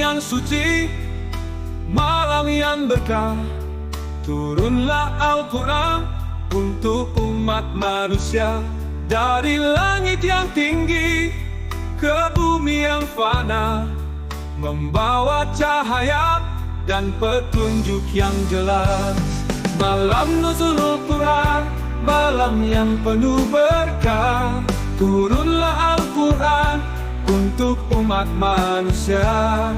yang suci, malam yang berkah, turunlah Al-Quran untuk umat manusia. Dari langit yang tinggi ke bumi yang fana, membawa cahaya dan petunjuk yang jelas. Malam nuzulul Quran, malam yang penuh berkah, turunlah Al-Quran untuk umat manusia.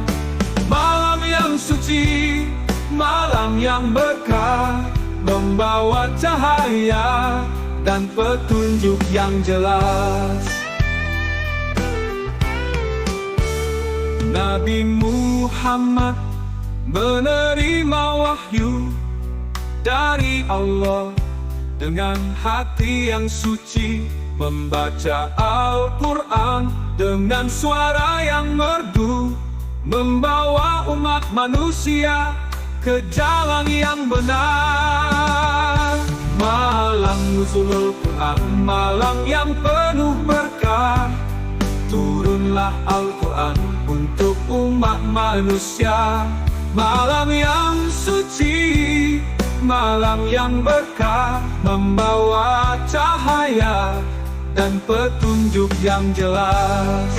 Malam yang suci, malam yang berkah, membawa cahaya dan petunjuk yang jelas. Nabi Muhammad menerima wahyu dari Allah dengan hati yang suci, membaca Al-Quran dengan suara yang merdu, membawa umat manusia ke jalan yang benar. Malam nuzulul Quran, malam yang penuh berkah, turunlah Al-Quran untuk umat manusia. Malam yang suci, malam yang berkah, membawa cahaya dan petunjuk yang jelas.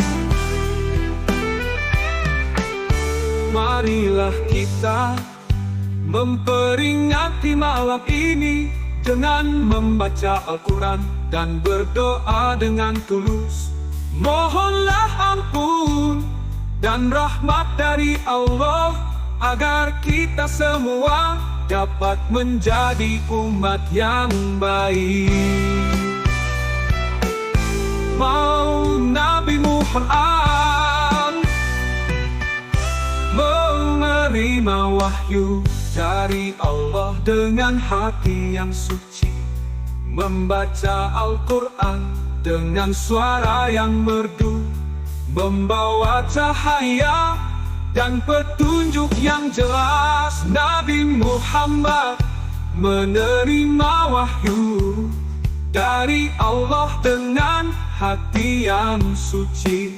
Marilah kita memperingati malam ini dengan membaca Al-Quran dan berdoa dengan tulus. Mohonlah ampun dan rahmat dari Allah, agar kita semua dapat menjadi umat yang baik. Mau Nabi Muhammad menerima wahyu dari Allah dengan hati yang suci, membaca Al-Quran dengan suara yang merdu, membawa cahaya dan petunjuk yang jelas. Nabi Muhammad menerima wahyu dari Allah dengan hati yang suci,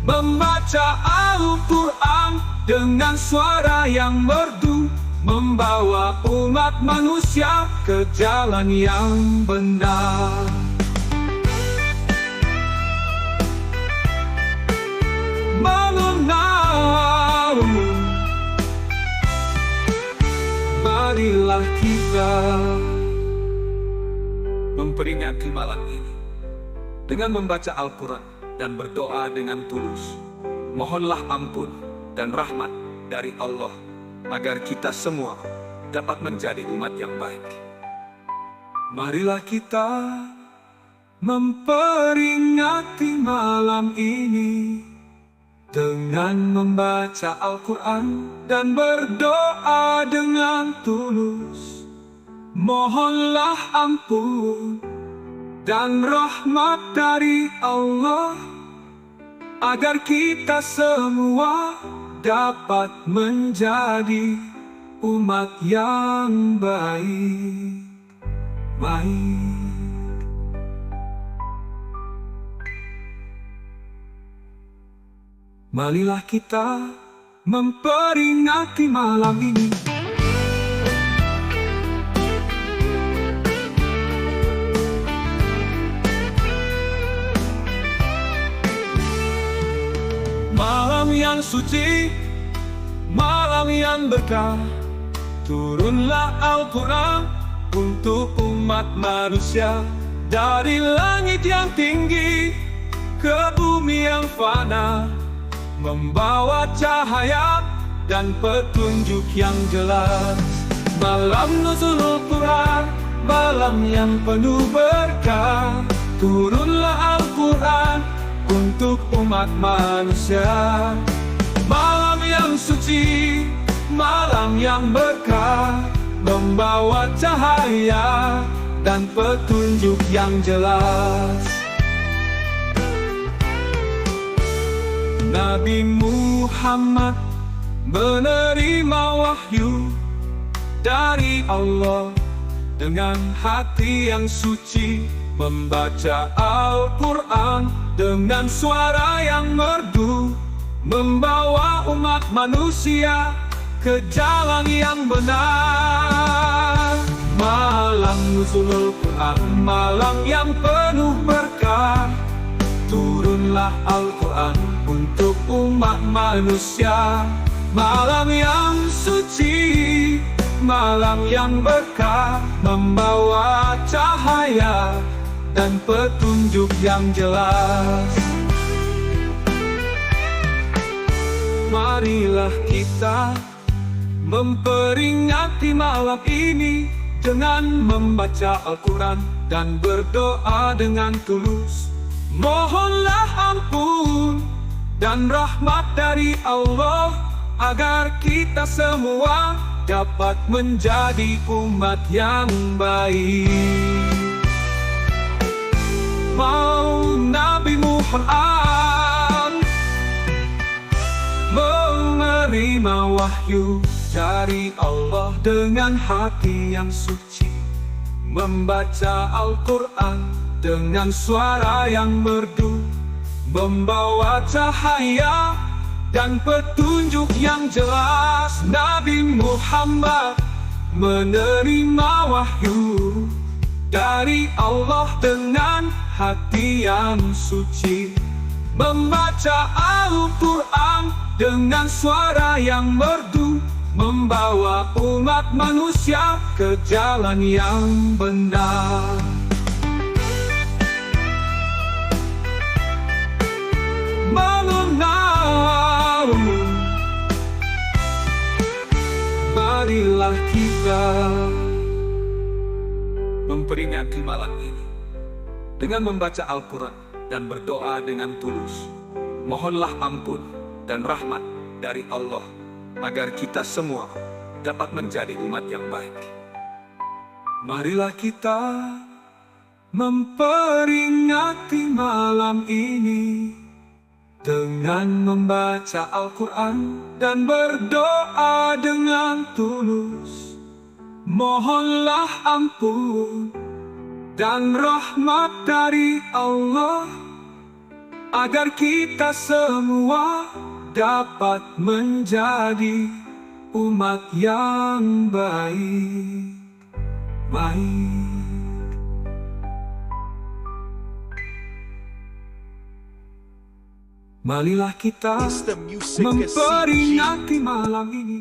membaca Al-Quran dengan suara yang merdu, membawa umat manusia ke jalan yang benar. Mengenal, marilah kita memperingati malam ini dengan membaca Al-Quran dan berdoa dengan tulus. Mohonlah ampun dan rahmat dari Allah, agar kita semua dapat menjadi umat yang baik. Marilah kita memperingati malam ini dengan membaca Al-Quran dan berdoa dengan tulus. Mohonlah ampun dan rahmat dari Allah, agar kita semua dapat menjadi umat yang baik. Marilah kita memperingati malam ini malam yang suci, malam yang berkah, turunlah Al-Quran untuk umat manusia. Dari langit yang tinggi ke bumi yang fana, membawa cahaya dan petunjuk yang jelas. Malam nuzulul Quran, malam yang penuh berkah, turunlah Al-Quran untuk umat manusia. Malam yang suci, malam yang berkah, membawa cahaya dan petunjuk yang jelas. Nabi Muhammad menerima wahyu dari Allah dengan hati yang suci, membaca Al-Quran dengan suara yang merdu, membawa umat manusia ke jalan yang benar. Malam nuzulul Quran, malam yang penuh berkah. Turunlah Al-Quran untuk umat manusia. Malam yang suci, malam yang berkah, membawa cahaya dan petunjuk yang jelas. Marilah kita memperingati malam ini dengan membaca Al-Quran dan berdoa dengan tulus. Mohonlah ampun dan rahmat dari Allah agar kita semua dapat menjadi umat yang baik. Mau Nabi Muhammad menerima wahyu dari Allah dengan hati yang suci, membaca Al-Quran dengan suara yang merdu, membawa cahaya dan petunjuk yang jelas. Nabi Muhammad menerima wahyu dari Allah dengan hati yang suci, membaca Al-Quran dengan suara yang merdu, membawa umat manusia ke jalan yang benar. Mengenal, marilah kita memperingati malam ini dengan membaca Al-Quran dan berdoa dengan tulus. Mohonlah ampun dan rahmat dari Allah agar kita semua dapat menjadi umat yang baik. Marilah kita memperingati malam ini dengan membaca Al-Quran dan berdoa dengan tulus. Mohonlah ampun dan rahmat dari Allah agar kita semua dapat menjadi umat yang baik. Marilah kita memperingati malam ini